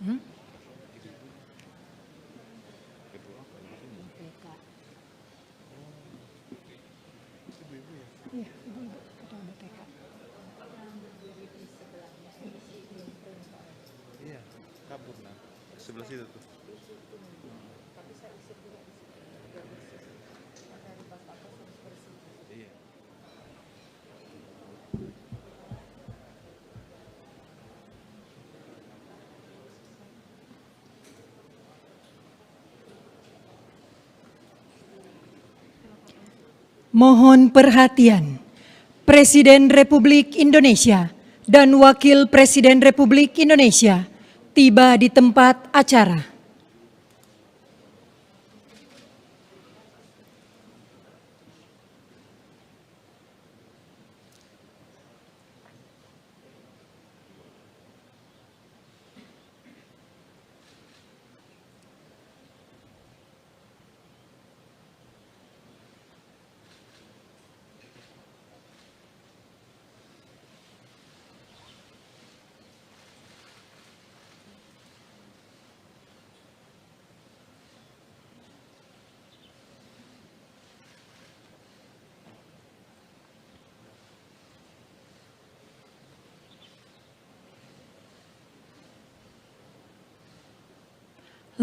Hmm? Iya, ibu-ibu ketua BPK. Iya, kabur nah. Sebelah situ tuh. Iya. Mohon perhatian, Presiden Republik Indonesia dan Wakil Presiden Republik Indonesia tiba di tempat acara.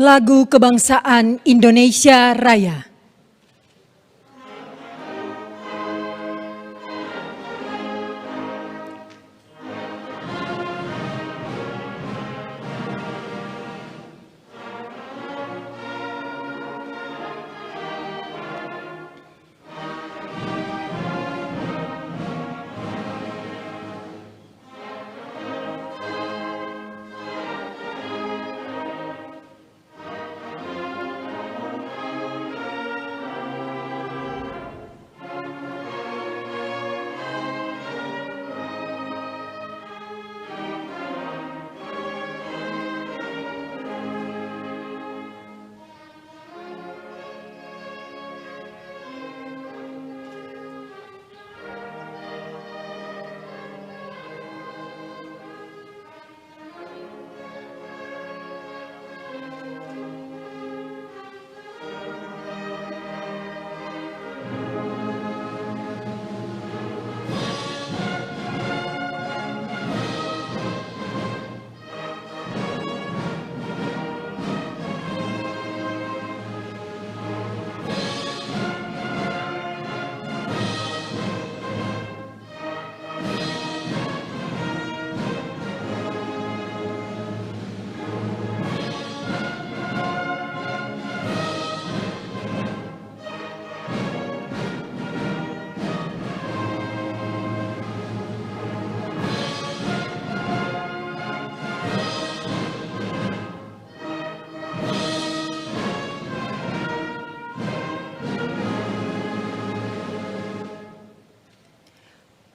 Lagu Kebangsaan Indonesia Raya.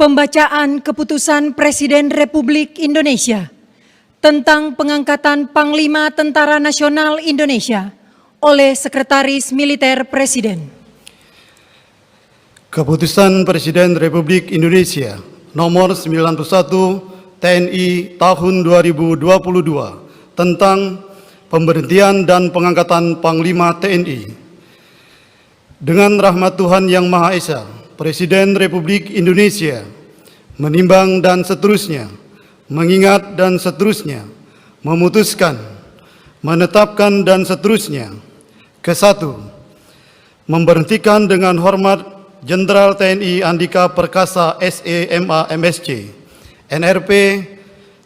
Pembacaan Keputusan Presiden Republik Indonesia tentang pengangkatan Panglima Tentara Nasional Indonesia oleh Sekretaris Militer Presiden. Keputusan Presiden Republik Indonesia nomor 91 TNI tahun 2022 tentang pemberhentian dan pengangkatan Panglima TNI. Dengan rahmat Tuhan Yang Maha Esa, Presiden Republik Indonesia menimbang dan seterusnya, mengingat dan seterusnya, memutuskan, menetapkan dan seterusnya. Kesatu, memberhentikan dengan hormat Jenderal TNI Andika Perkasa SEMA MSC NRP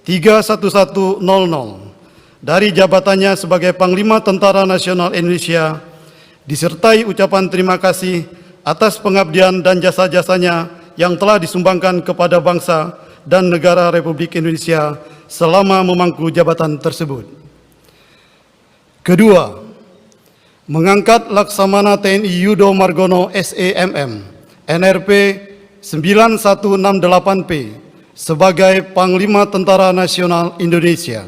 31100 dari jabatannya sebagai Panglima Tentara Nasional Indonesia, disertai ucapan terima kasih atas pengabdian dan jasa-jasanya yang telah disumbangkan kepada bangsa dan negara Republik Indonesia selama memangku jabatan tersebut. Kedua, mengangkat Laksamana TNI Yudo Margono SEMM NRP 9168P sebagai Panglima Tentara Nasional Indonesia.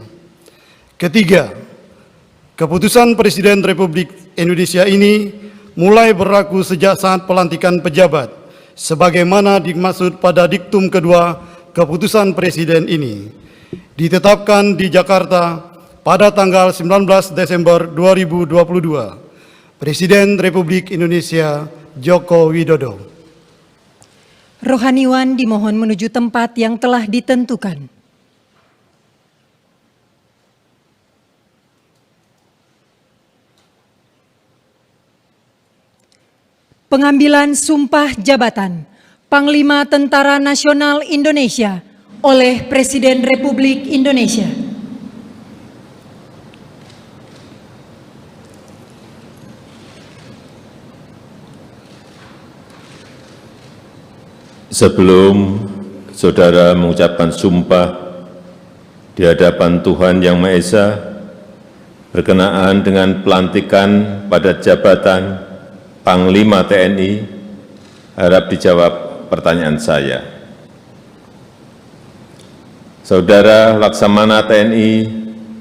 Ketiga, keputusan Presiden Republik Indonesia ini mulai berlaku sejak saat pelantikan pejabat, sebagaimana dimaksud pada diktum kedua keputusan Presiden ini, ditetapkan di Jakarta pada tanggal 19 Desember 2022. Presiden Republik Indonesia Joko Widodo. Rohaniwan dimohon menuju tempat yang telah ditentukan. Pengambilan sumpah jabatan Panglima Tentara Nasional Indonesia oleh Presiden Republik Indonesia. Sebelum saudara mengucapkan sumpah di hadapan Tuhan Yang Maha Esa berkenaan dengan pelantikan pada jabatan Panglima TNI, harap dijawab pertanyaan saya. Saudara Laksamana TNI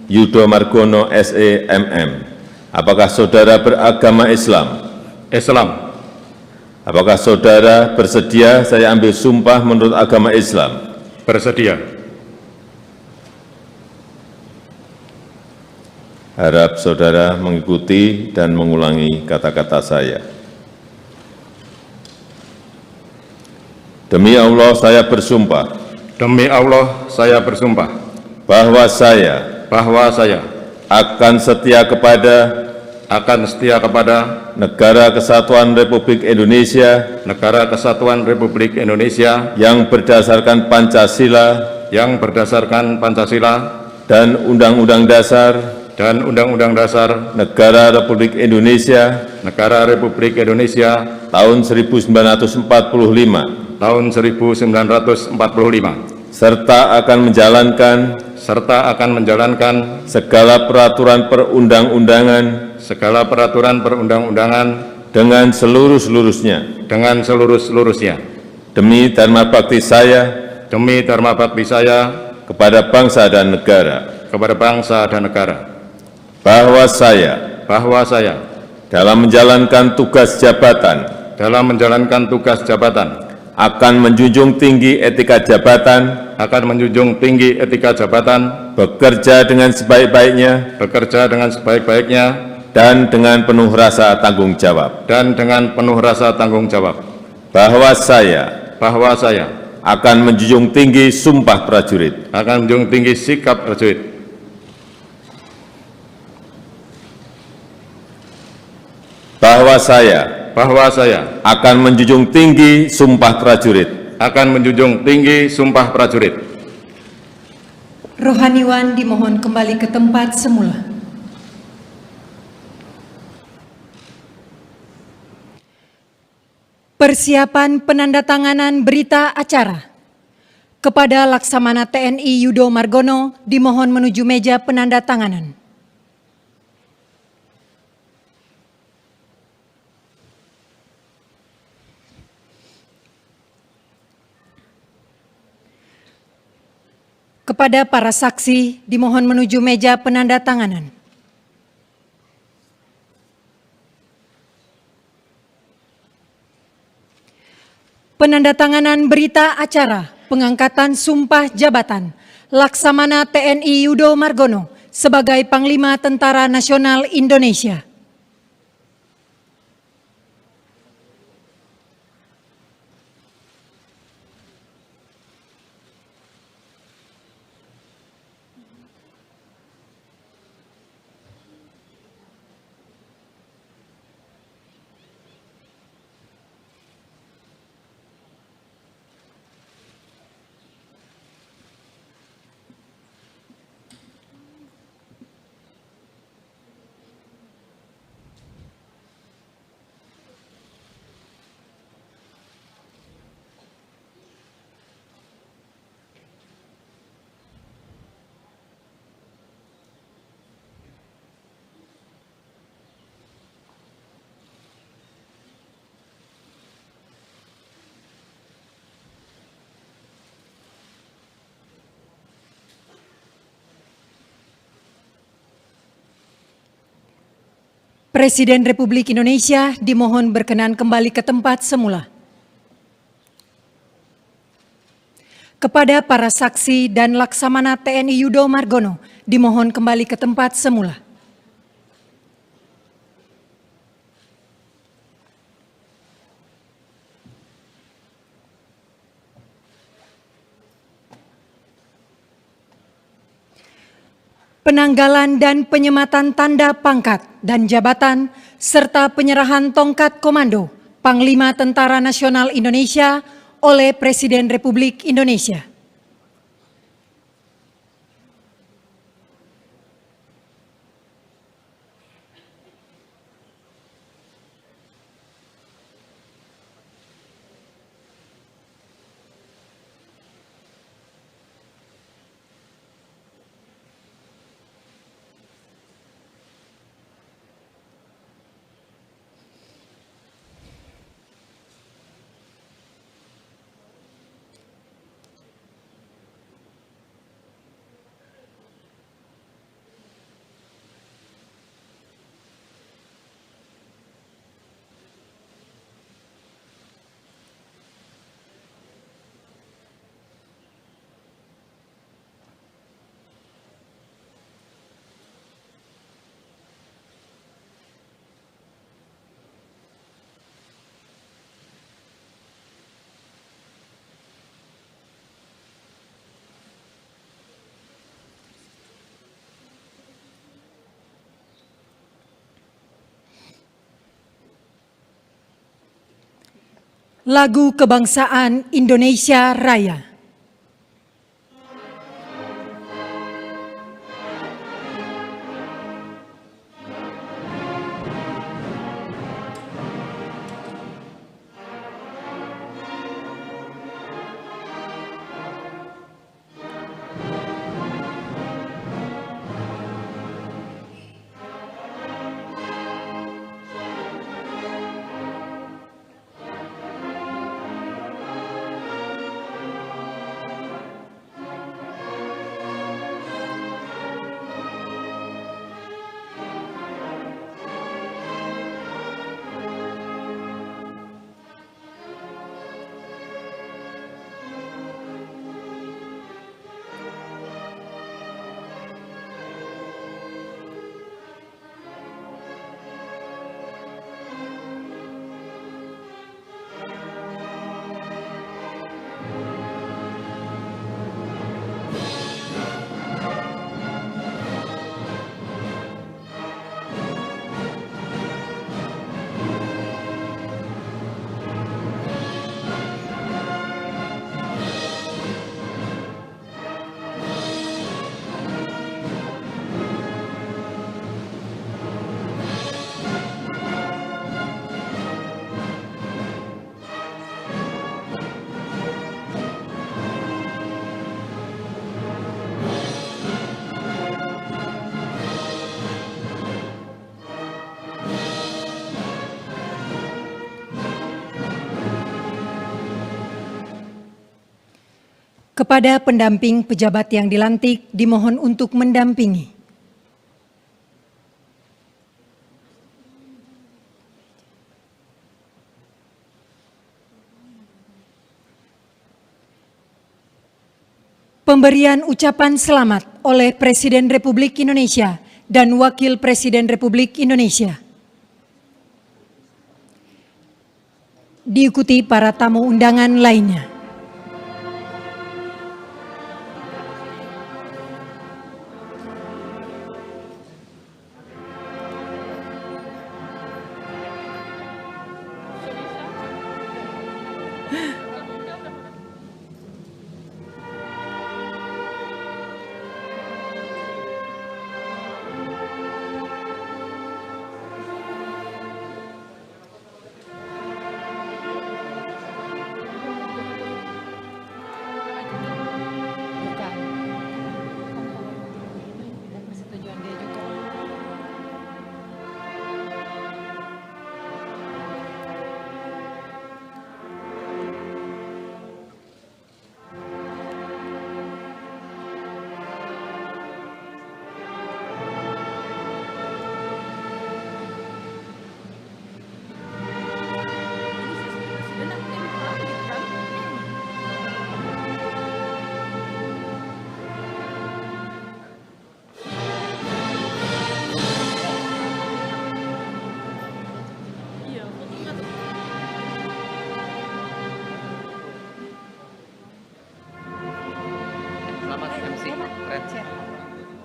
Yudo Margono SE/MM, apakah saudara beragama Islam? Islam. Apakah saudara bersedia saya ambil sumpah menurut agama Islam? Bersedia. Harap saudara mengikuti dan mengulangi kata-kata saya. Demi Allah saya bersumpah Demi Allah saya bersumpah bahwa saya akan setia kepada Negara Kesatuan Republik Indonesia Negara Kesatuan Republik Indonesia yang berdasarkan Pancasila dan Undang-Undang Dasar Negara Republik Indonesia tahun 1945 serta akan menjalankan segala peraturan perundang-undangan dengan seluruh-seluruhnya demi dharma bakti saya kepada bangsa dan negara, bahwa saya dalam menjalankan tugas jabatan akan menjunjung tinggi etika jabatan, bekerja dengan sebaik-baiknya dan dengan penuh rasa tanggung jawab, bahwa saya akan menjunjung tinggi sumpah prajurit, sikap prajurit, bahwa saya akan menjunjung tinggi sumpah prajurit. Rohaniwan dimohon kembali ke tempat semula. Persiapan penandatanganan berita acara. Kepada Laksamana TNI Yudo Margono dimohon menuju meja penandatanganan. Kepada para saksi dimohon menuju meja penandatanganan. Penandatanganan berita acara pengangkatan sumpah jabatan Laksamana TNI Yudo Margono sebagai Panglima Tentara Nasional Indonesia. Presiden Republik Indonesia dimohon berkenan kembali ke tempat semula. Kepada para saksi dan Laksamana TNI Yudo Margono, dimohon kembali ke tempat semula. Penanggalan dan penyematan tanda pangkat dan jabatan, serta penyerahan tongkat komando Panglima Tentara Nasional Indonesia oleh Presiden Republik Indonesia. Lagu Kebangsaan Indonesia Raya. Kepada pendamping pejabat yang dilantik, dimohon untuk mendampingi. Pemberian ucapan selamat oleh Presiden Republik Indonesia dan Wakil Presiden Republik Indonesia. Diikuti para tamu undangan lainnya.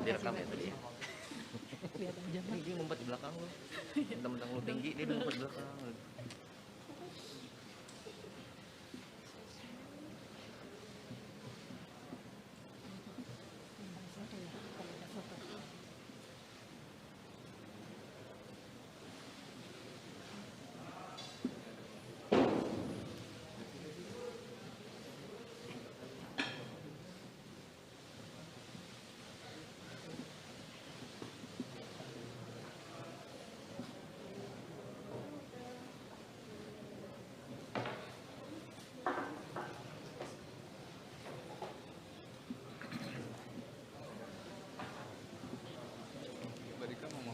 direkam ya tadi ya. Lihat aja, Pak. Dia ngumpet di belakang lu. Mentang-mentang lu tinggi, dia udah ngumpet di belakang.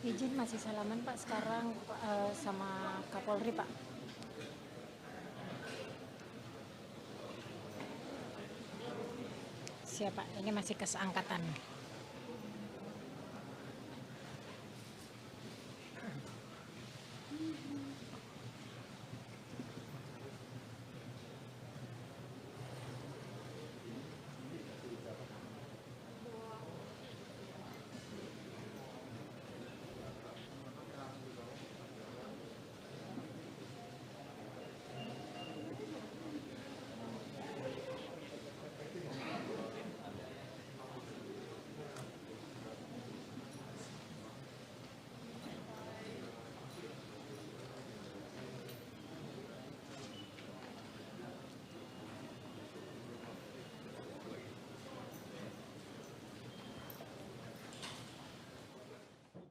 Izin masih salaman Pak sekarang sama Kapolri Pak. Siap Pak, ini masih keseangkatan.